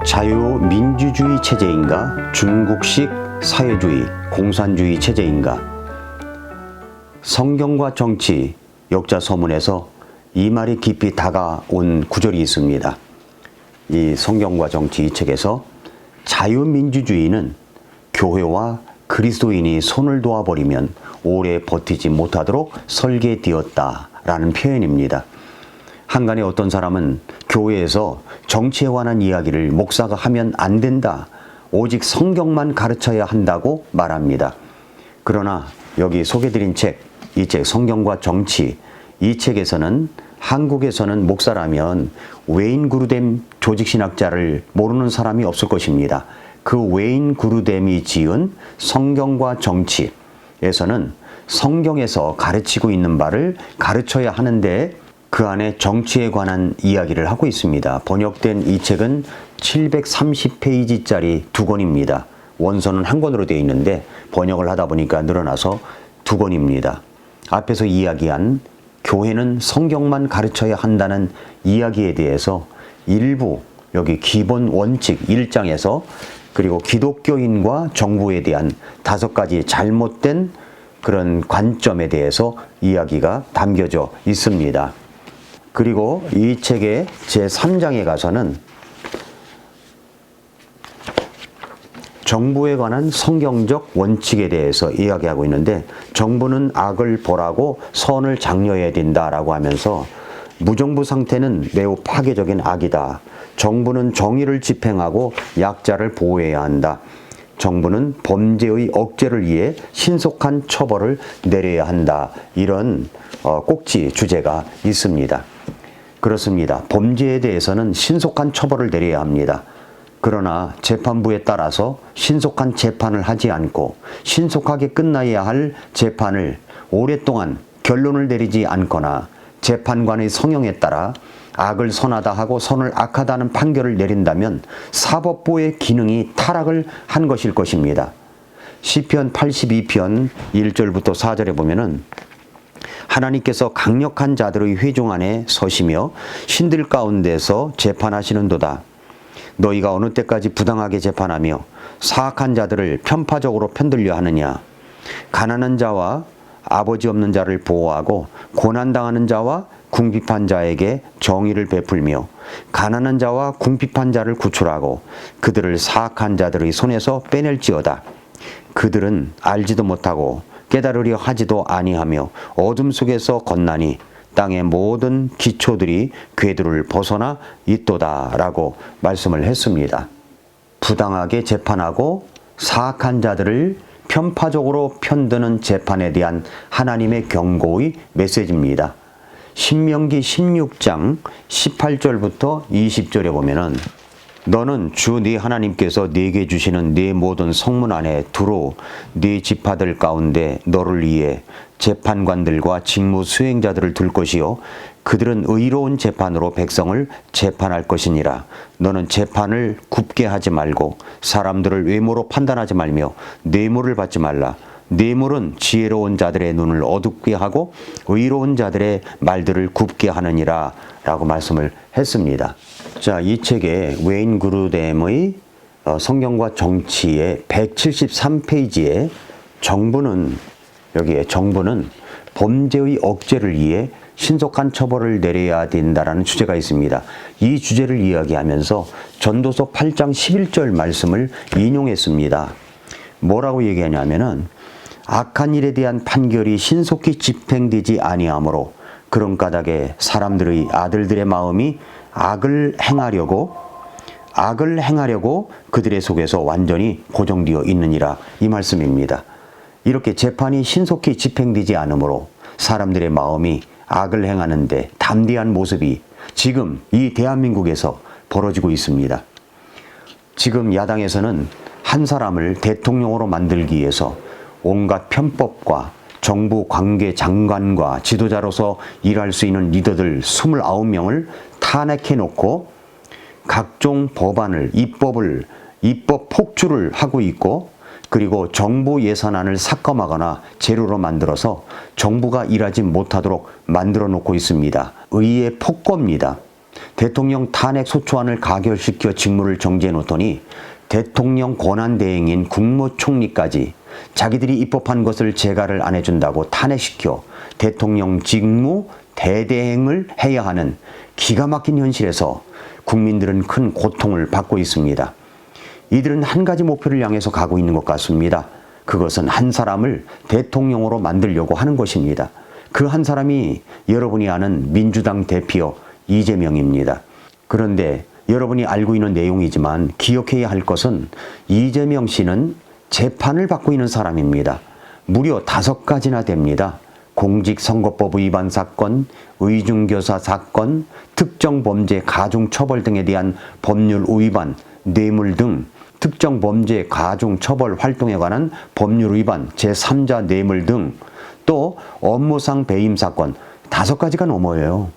자유민주주의 체제인가? 중국식 사회주의, 공산주의 체제인가? 성경과 정치, 역자서문에서 이 말이 깊이 다가온 구절이 있습니다. 이 성경과 정치 이 책에서 자유민주주의는 교회와 그리스도인이 손을 놓아버리면 오래 버티지 못하도록 설계되었다라는 표현입니다. 한간에 어떤 사람은 교회에서 정치에 관한 이야기를 목사가 하면 안 된다, 오직 성경만 가르쳐야 한다고 말합니다. 그러나 여기 소개드린 책, 이 책 성경과 정치, 이 책에서는 한국에서는 목사라면 웨인 그루뎀 조직신학자를 모르는 사람이 없을 것입니다. 그 웨인 그루뎀이 지은 성경과 정치에서는 성경에서 가르치고 있는 바를 가르쳐야 하는데 그 안에 정치에 관한 이야기를 하고 있습니다. 번역된 이 책은 730페이지짜리 두 권입니다. 원서는 한 권으로 되어 있는데 번역을 하다 보니까 늘어나서 두 권입니다. 앞에서 이야기한 교회는 성경만 가르쳐야 한다는 이야기에 대해서 일부 여기 기본 원칙 1장에서 그리고 기독교인과 정부에 대한 5가지 잘못된 그런 관점에 대해서 이야기가 담겨져 있습니다. 그리고 이 책의 제3장에 가서는 정부에 관한 성경적 원칙에 대해서 이야기하고 있는데, 정부는 악을 벌하고 선을 장려해야 된다라고 하면서 무정부 상태는 매우 파괴적인 악이다. 정부는 정의를 집행하고 약자를 보호해야 한다. 정부는 범죄의 억제를 위해 신속한 처벌을 내려야 한다. 이런 꼭지 주제가 있습니다. 그렇습니다. 범죄에 대해서는 신속한 처벌을 내려야 합니다. 그러나 재판부에 따라서 신속한 재판을 하지 않고 신속하게 끝나야 할 재판을 오랫동안 결론을 내리지 않거나 재판관의 성향에 따라 악을 선하다 하고 선을 악하다는 판결을 내린다면 사법부의 기능이 타락을 한 것일 것입니다. 시편 82편 1절부터 4절에 보면은 하나님께서 강력한 자들의 회중 안에 서시며 신들 가운데서 재판하시는도다. 너희가 어느 때까지 부당하게 재판하며 사악한 자들을 편파적으로 편들려 하느냐. 가난한 자와 아버지 없는 자를 보호하고 고난당하는 자와 궁핍한 자에게 정의를 베풀며 가난한 자와 궁핍한 자를 구출하고 그들을 사악한 자들의 손에서 빼낼지어다. 그들은 알지도 못하고 깨달으려 하지도 아니하며 어둠 속에서 걷나니 땅의 모든 기초들이 궤도를 벗어나 있도다라고 말씀을 했습니다. 부당하게 재판하고 사악한 자들을 편파적으로 편드는 재판에 대한 하나님의 경고의 메시지입니다. 신명기 16장 18절부터 20절에 보면은 너는 주 네 하나님께서 네게 주시는 네 모든 성문 안에 두루 네 지파들 가운데 너를 위해 재판관들과 직무 수행자들을 둘 것이요 그들은 의로운 재판으로 백성을 재판할 것이니라. 너는 재판을 굽게 하지 말고 사람들을 외모로 판단하지 말며 뇌물을 받지 말라. 뇌물은 지혜로운 자들의 눈을 어둡게 하고 의로운 자들의 말들을 굽게 하느니라 라고 말씀을 했습니다. 자, 이 책에 웨인 그루뎀의 성경과 정치의 173페이지에 여기에 정부는 범죄의 억제를 위해 신속한 처벌을 내려야 된다라는 주제가 있습니다. 이 주제를 이야기하면서 전도서 8장 11절 말씀을 인용했습니다. 뭐라고 얘기하냐면은 악한 일에 대한 판결이 신속히 집행되지 아니하므로 그런 까닭에 사람들의 아들들의 마음이 악을 행하려고 그들의 속에서 완전히 고정되어 있느니라, 이 말씀입니다. 이렇게 재판이 신속히 집행되지 않으므로 사람들의 마음이 악을 행하는데 담대한 모습이 지금 이 대한민국에서 벌어지고 있습니다. 지금 야당에서는 한 사람을 대통령으로 만들기 위해서 온갖 편법과 정부 관계 장관과 지도자로서 일할 수 있는 리더들 29명을 탄핵해놓고 각종 법안을, 입법 폭주를 하고 있고, 그리고 정부 예산안을 삭감하거나 제로로 만들어서 정부가 일하지 못하도록 만들어 놓고 있습니다. 의의 폭거입니다. 대통령 탄핵 소추안을 가결시켜 직무를 정지해 놓더니 대통령 권한대행인 국무총리까지 자기들이 입법한 것을 재가를 안 해준다고 탄핵시켜 대통령 직무 대대행을 해야 하는 기가 막힌 현실에서 국민들은 큰 고통을 받고 있습니다. 이들은 한 가지 목표를 향해서 가고 있는 것 같습니다. 그것은 한 사람을 대통령으로 만들려고 하는 것입니다. 그 한 사람이 여러분이 아는 민주당 대표 이재명입니다. 그런데 여러분이 알고 있는 내용이지만 기억해야 할 것은 이재명 씨는 재판을 받고 있는 사람입니다. 무려 5가지나 됩니다. 공직선거법 위반 사건, 의중교사 사건, 특정범죄 가중처벌 등에 대한 법률 위반, 뇌물 등 특정범죄 가중처벌 활동에 관한 법률 위반, 제3자 뇌물 등 또 업무상 배임 사건 5가지가 넘어요.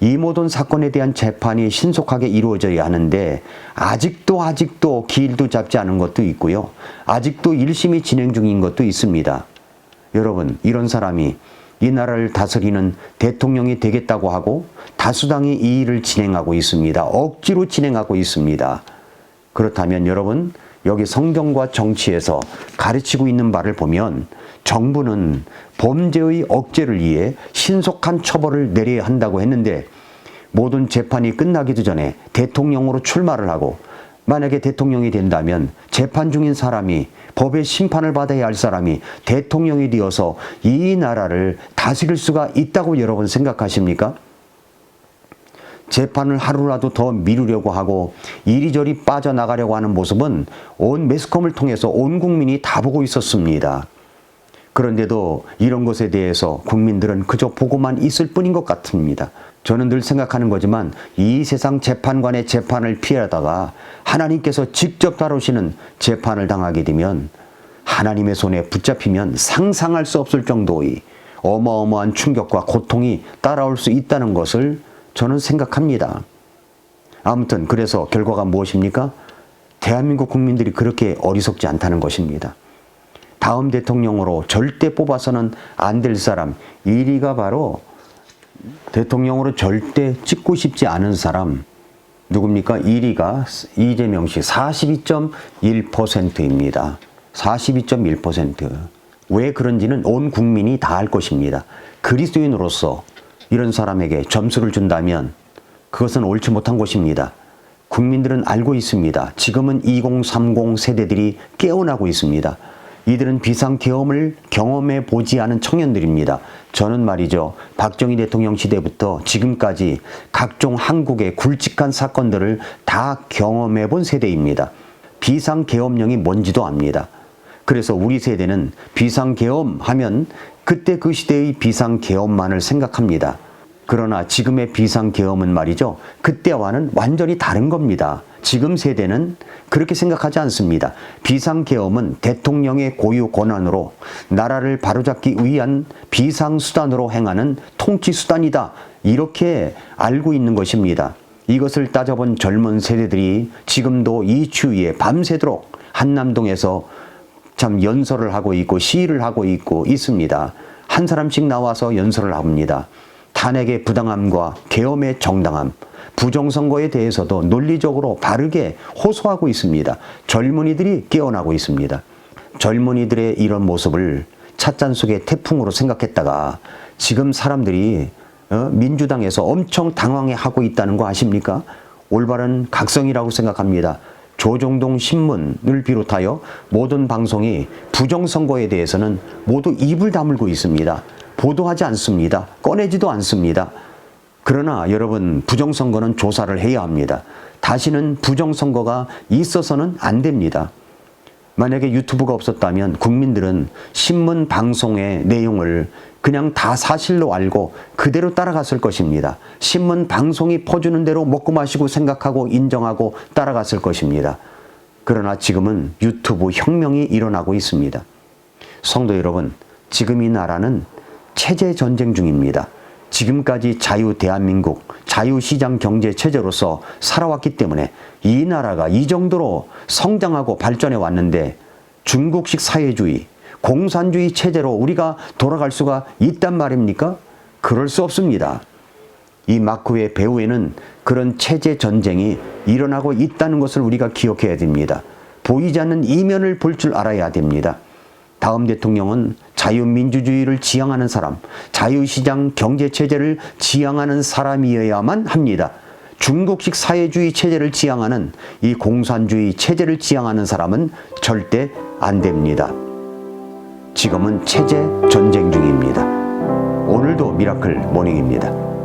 이 모든 사건에 대한 재판이 신속하게 이루어져야 하는데 아직도 기일도 잡지 않은 것도 있고요. 아직도 1심이 진행 중인 것도 있습니다. 여러분, 이런 사람이 이 나라를 다스리는 대통령이 되겠다고 하고 다수당이 이 일을 진행하고 있습니다. 억지로 진행하고 있습니다. 그렇다면 여러분, 여기 성경과 정치에서 가르치고 있는 바를 보면 정부는 범죄의 억제를 위해 신속한 처벌을 내려야 한다고 했는데 모든 재판이 끝나기도 전에 대통령으로 출마를 하고 만약에 대통령이 된다면 재판 중인 사람이 법의 심판을 받아야 할 사람이 대통령이 되어서 이 나라를 다스릴 수가 있다고 여러분 생각하십니까? 재판을 하루라도 더 미루려고 하고 이리저리 빠져나가려고 하는 모습은 온 매스컴을 통해서 온 국민이 다 보고 있었습니다. 그런데도 이런 것에 대해서 국민들은 그저 보고만 있을 뿐인 것 같습니다. 저는 늘 생각하는 거지만 이 세상 재판관의 재판을 피하다가 하나님께서 직접 다루시는 재판을 당하게 되면 하나님의 손에 붙잡히면 상상할 수 없을 정도의 어마어마한 충격과 고통이 따라올 수 있다는 것을 저는 생각합니다. 아무튼 그래서 결과가 무엇입니까? 대한민국 국민들이 그렇게 어리석지 않다는 것입니다. 다음 대통령으로 절대 뽑아서는 안 될 사람 1위가 바로 대통령으로 절대 찍고 싶지 않은 사람 누굽니까? 1위가 이재명 씨 42.1%입니다. 42.1%. 왜 그런지는 온 국민이 다 알 것입니다. 그리스도인으로서 이런 사람에게 점수를 준다면 그것은 옳지 못한 것입니다. 국민들은 알고 있습니다. 지금은 2030 세대들이 깨어나고 있습니다. 이들은 비상계엄을 경험해 보지 않은 청년들입니다. 저는 말이죠. 박정희 대통령 시대부터 지금까지 각종 한국의 굵직한 사건들을 다 경험해 본 세대입니다. 비상계엄령이 뭔지도 압니다. 그래서 우리 세대는 비상계엄 하면 그때 그 시대의 비상계엄만을 생각합니다. 그러나 지금의 비상계엄은 말이죠. 그때와는 완전히 다른 겁니다. 지금 세대는 그렇게 생각하지 않습니다. 비상계엄은 대통령의 고유 권한으로 나라를 바로잡기 위한 비상수단으로 행하는 통치수단이다. 이렇게 알고 있는 것입니다. 이것을 따져본 젊은 세대들이 지금도 이 추위에 밤새도록 한남동에서 참 연설을 하고 있고 시위를 하고 있습니다. 한 사람씩 나와서 연설을 합니다. 탄핵의 부당함과 계엄의 정당함, 부정선거에 대해서도 논리적으로 바르게 호소하고 있습니다. 젊은이들이 깨어나고 있습니다. 젊은이들의 이런 모습을 찻잔 속의 태풍으로 생각했다가 지금 사람들이 민주당에서 엄청 당황해하고 있다는 거 아십니까? 올바른 각성이라고 생각합니다. 조정동 신문을 비롯하여 모든 방송이 부정선거에 대해서는 모두 입을 다물고 있습니다. 보도하지 않습니다. 꺼내지도 않습니다. 그러나 여러분, 부정선거는 조사를 해야 합니다. 다시는 부정선거가 있어서는 안 됩니다. 만약에 유튜브가 없었다면 국민들은 신문 방송의 내용을 그냥 다 사실로 알고 그대로 따라갔을 것입니다. 신문 방송이 퍼주는 대로 먹고 마시고 생각하고 인정하고 따라갔을 것입니다. 그러나 지금은 유튜브 혁명이 일어나고 있습니다. 성도 여러분, 지금 이 나라는 체제 전쟁 중입니다. 지금까지 자유 대한민국, 자유시장 경제 체제로서 살아왔기 때문에 이 나라가 이 정도로 성장하고 발전해 왔는데 중국식 사회주의, 공산주의 체제로 우리가 돌아갈 수가 있단 말입니까? 그럴 수 없습니다. 이 마크의 배후에는 그런 체제 전쟁이 일어나고 있다는 것을 우리가 기억해야 됩니다. 보이지 않는 이면을 볼 줄 알아야 됩니다. 다음 대통령은 자유민주주의를 지향하는 사람, 자유시장 경제체제를 지향하는 사람이어야만 합니다. 중국식 사회주의 체제를 지향하는 이 공산주의 체제를 지향하는 사람은 절대 안 됩니다. 지금은 체제 전쟁 중입니다. 오늘도 미라클 모닝입니다.